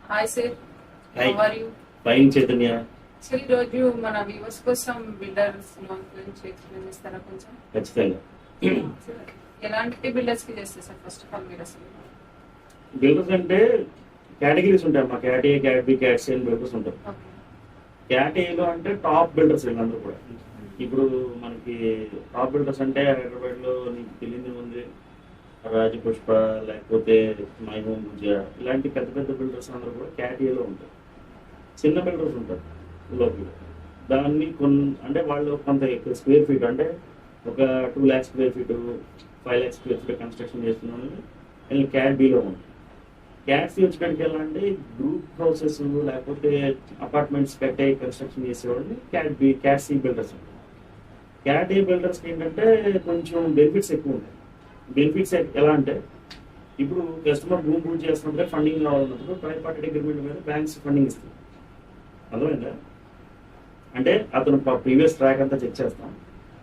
Hi sir, hi. How are you? Fine Chaitanya. Sir, ఈరోజు మన viewers కోసం బిల్డర్స్ లోన్ గురించి ఎక్స్ప్లెయిన్ చేస్తారా కొంచెం? ఖచ్చితంగా. సార్, ఎలాంటి బిల్డర్స్ కి చేస్తారు సార్? ఫస్ట్ ఆఫ్ ఆల్ మీరు అసలు బిల్డర్స్ అంటే కేటగిరీస్ ఉంటాయి. మా cat A, cat B, cat C అని బిల్డర్స్ ఉంటారు. ఓకే. క్యాట్ ఏలో అంటే టాప్ బిల్డర్స్ వీళ్ళందరూ కూడా. ఇప్పుడు మనకి టాప్ బిల్డర్స్ అంటే హైదరాబాద్ లో నీకు తెలియదు ఉంది, రాజపుష్ప, లేకపోతే మై హోమ్ పూజ, ఇలాంటి పెద్ద పెద్ద బిల్డర్స్ అందరూ కూడా క్యాట్ ఏలో ఉంటారు. చిన్న బిల్డర్స్ ఉంటారు లోపల. దాన్ని అంటే వాళ్ళు కొంత స్క్వేర్ ఫీట్ అంటే ఒక 2 lakhs square feet, 5 lakhs square feet construction చేస్తున్నాను క్యాట్ బిలో ఉంటుంది. క్యాట్ సి వచ్చేటప్పటికి ఎలా అంటే గ్రూప్ హౌసెస్ లేకపోతే అపార్ట్మెంట్స్ కట్టే కన్స్ట్రక్షన్ చేసేవాళ్ళని క్యాట్ సి బిల్డర్స్ ఉంటారు. క్యాట్ ఏ బిల్డర్స్కి ఏంటంటే కొంచెం బెనిఫిట్స్ ఎక్కువ ఉంటాయి. బెనిఫిట్స్ ఎలా అంటే ఇప్పుడు కస్టమర్ భూమి పూజ చేస్తున్నప్పుడే ఫండింగ్ కావాలన్నప్పుడు ట్రై పార్టీ అగ్రిమెంట్ మీద బ్యాంక్స్ ఫండింగ్ ఇస్తుంది. అర్థమైందా? అంటే అతను ప్రీవియస్ ట్రాక్ అంతా చెక్ చేస్తాం.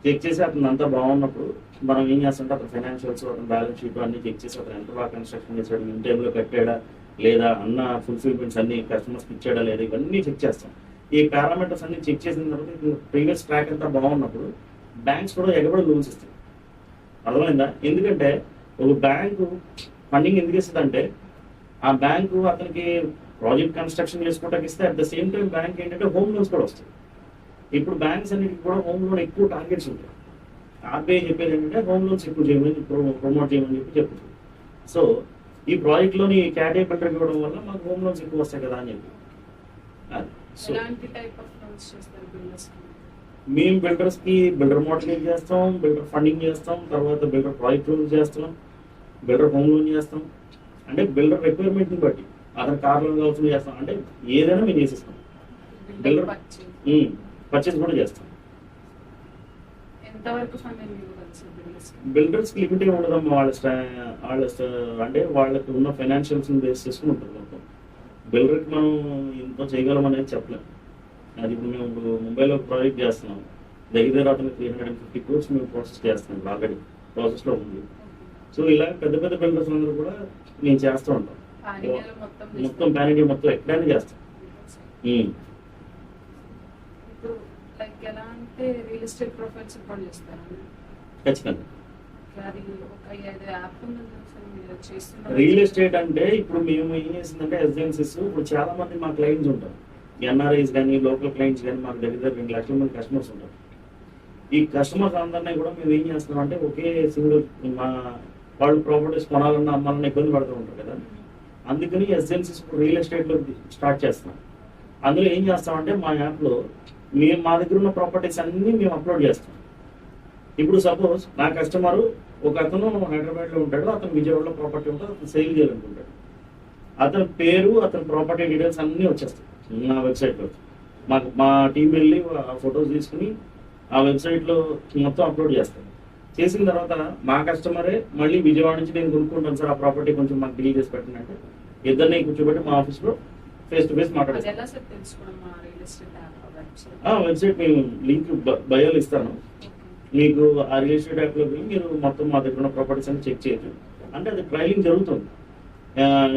చెక్ చేసి అతను అంతా బాగున్నప్పుడు మనం ఏం చేస్తుంటే అతను ఫైనాన్షియల్స్, అతను బ్యాలెన్స్ షీట్ అన్ని చెక్ చేసి అతను ఎంత బాగా కన్స్ట్రక్షన్ చేశాడు, ఇన్ టైంలో కట్టాడా లేదా, అన్న ఫుల్ఫిల్మెంట్స్ అన్ని కస్టమర్స్కి ఇచ్చాడా లేదా, ఇవన్నీ చెక్ చేస్తాం. ఈ పారామీటర్స్ అన్ని చెక్ చేసిన తర్వాత ప్రీవియస్ ట్రాక్ అంతా బాగున్నప్పుడు బ్యాంక్స్ కూడా ఎగబడి లోన్స్ ఇస్తాయి. అర్థమైందా? ఎందుకంటే ఒక బ్యాంకు ఫండింగ్ ఎందుకు ఇస్తుంది అంటే ఆ బ్యాంకు అతనికి ప్రాజెక్ట్ కన్స్ట్రక్షన్ చేసుకోవడానికి ఇస్తే at the same time bank ఏంటంటే హోమ్ లోన్స్ కూడా వస్తాయి. ఇప్పుడు బ్యాంక్స్ అన్నిటికి కూడా హోమ్ లోన్ ఎక్కువ టార్గెట్స్ ఉంటాయి. ఆర్బీఐ చెప్పేది ఏంటంటే హోమ్ లోన్స్ ఎక్కువ చేయమని ప్రమోట్ చేయమని చెప్తుంది. సో ఈ ప్రాజెక్ట్లోని క్యాట్ ఏ బిల్డర్ ఇవ్వడం వల్ల మాకు హోమ్ లోన్స్ ఎక్కువ వస్తాయి కదా అని చెప్పి. సో ఎలాంటి టైప్ ఆఫ్ లోన్స్ చేస్తారు బిల్డర్స్ కి? మేము బిల్డర్స్కి బిల్డర్ మోడలింగ్ చేస్తాం, బిల్డర్ ఫండింగ్ చేస్తాం, తర్వాత బిల్డర్ ప్రాజెక్ట్ లోన్ చేస్తాం, బిల్డర్ హోమ్ లోన్ చేస్తాం. అంటే బిల్డర్ రిక్వైర్మెంట్ని బట్టి అతను కార్ లోన్ కావాల్సింది చేస్తాం. అంటే ఏదైనా మేము చేసిస్తాం. బిల్డర్ పర్చేస్ కూడా చేస్తాం. ఎంతవరకు ఫండింగ్ ఇవ్వగలరు సార్ బిల్డర్స్ కి? బిల్డర్స్కి లిమిట్ ఉండదు. వాళ్ళ అంటే వాళ్ళకి ఉన్న ఫైనాన్షియల్స్ బేస్ చేసుకుని ఉంటుంది మొత్తం. బిల్డర్కి మనం ఇంత చేయగలం అనేది చెప్పలేము. అది ఇప్పుడు మేము ముంబైలో ప్రాజెక్ట్ చేస్తున్నాం. దగ్గర అతనికి 350 crores మేము ప్రాసెస్ చేస్తున్నాం. ఆల్రెడీ ప్రాసెస్లో ఉంది. సో ఇలా పెద్ద పెద్ద బిల్డర్స్ అందరూ కూడా మేము చేస్తూ ఉంటాం. మొత్తం పాన్ ఇండియా మొత్తం ఎక్కడైనా చేస్తాం. ఇప్పుడు లైక్ ఎలా అంటే రియల్ ఎస్టేట్ ప్రొఫైల్స్ కూడా చేస్తారా? ఖచ్చితంగా. యాప్ ఉంది సార్ మీరు చేస్తున్నారు. రియల్ ఎస్టేట్ అంటే ఇప్పుడు మేము ఏం చేసిందంటే ఏజెన్సీస్ ఇప్పుడు చాలా మంది మా క్లయింట్స్ ఉంటారు. ఎన్ఆర్ఐస్ కానీ లోకల్ క్లయింట్స్ కానీ మాకు దగ్గర 2 లక్షల మంది కస్టమర్స్ ఉంటారు. ఈ కస్టమర్స్ అందరినీ కూడా మేము ఏం చేస్తున్నాం అంటే ఒకే సింగిల్ వాళ్ళు ప్రాపర్టీస్ కొనాలన్నా అమ్మాలన్నా ఇబ్బంది పడుతూ ఉంటారు కదా. అందుకని ఏజెన్సీస్ ఇప్పుడు రియల్ ఎస్టేట్లో స్టార్ట్ చేస్తున్నాం. అందులో ఏం చేస్తామంటే మా యాప్లో మా దగ్గర ఉన్న ప్రాపర్టీస్ అన్నీ మేము అప్లోడ్ చేస్తాం. ఇప్పుడు సపోజ్ నా కస్టమరు ఒక అతను హైదరాబాద్లో ఉంటాడు, అతను విజయవాడలో ప్రాపర్టీ ఉంటుంది, అతను సేల్ చేయాలనుకుంటాడు. అతని పేరు, అతని ప్రాపర్టీ డీటెయిల్స్ అన్నీ వచ్చేస్తాయి నా వెబ్సైట్లో. మా టీం వెళ్ళి ఆ ఫొటోస్ తీసుకుని ఆ వెబ్సైట్లో మొత్తం అప్లోడ్ చేస్తాను. చేసిన తర్వాత మా కస్టమరే మళ్ళీ విజయవాడ నుంచి నేను కొనుక్కుంటాను సార్ ఆ ప్రాపర్టీ కొంచెం మాకు డీల్ చేసి పెట్టండి అంటే ఇద్దరిని కూర్చోబెట్టి మా ఆఫీస్లో ఫేస్ టు ఫేస్ మాట్లాడతాను. వెబ్సైట్ మేము లింక్ బయోలో ఇస్తాను మీకు. ఆ రియల్ ఎస్టేట్ యాప్లో వెళ్ళి మీరు మొత్తం మా దగ్గర ఉన్న ప్రాపర్టీస్ అన్ని చెక్ చేయొచ్చు. అంటే అది ట్రయలింగ్ జరుగుతుంది.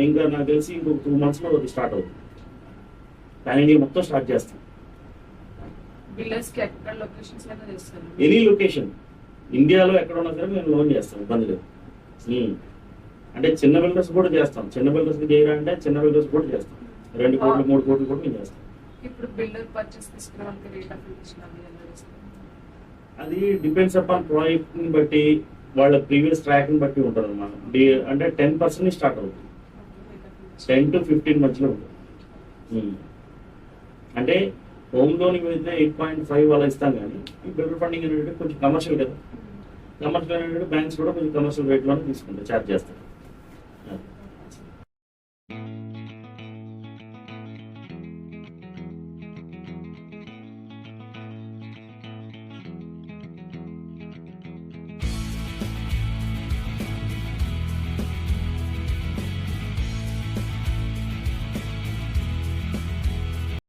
ఇంకా నాకు తెలిసి ఇంకొక 2 monthsలో అది స్టార్ట్ అవుతుంది. పాన్ ఇండియా మొత్తం స్టార్ట్ చేస్తాం. ఎనీ లొకేషన్ ఇండియాలో ఎక్కడ ఉన్నా సరే మేము లోన్ చేస్తాం, ఇబ్బంది లేదు. అంటే చిన్న బిల్డర్స్ కూడా చేస్తాం. చిన్న బిల్డర్స్కి చేయరా అంటే చిన్న బిల్డర్స్ కూడా చేస్తాం. 2 కోట్లు 3 కోట్లు కూడా మేము చేస్తాం. ఇప్పుడు బిల్డర్ పర్చేస్ తీసుకురావడానికి రేట్ ఆఫ్ ఇంట్రెస్ట్ అది డిపెండ్స్ అపాన్ ప్రాజెక్ట్ని బట్టి వాళ్ళ ప్రీవియస్ ట్రాక్ని బట్టి ఉంటుంది అన్నమాట. అంటే 10% స్టార్ట్ అవుతుంది. 10 to 15 మధ్యలో ఉంటుంది. అంటే హోమ్ లోన్కి వెళ్తే 8.5 అలా ఇస్తాం. కానీ ఈ బిల్డర్ ఫండింగ్ అనేది కొంచెం కమర్షియల్ కదా. కమర్షియల్ అనేది బ్యాంక్స్ కూడా కొంచెం కమర్షియల్ రేట్లోనే తీసుకుంటారు, ఛార్జ్ చేస్తారు.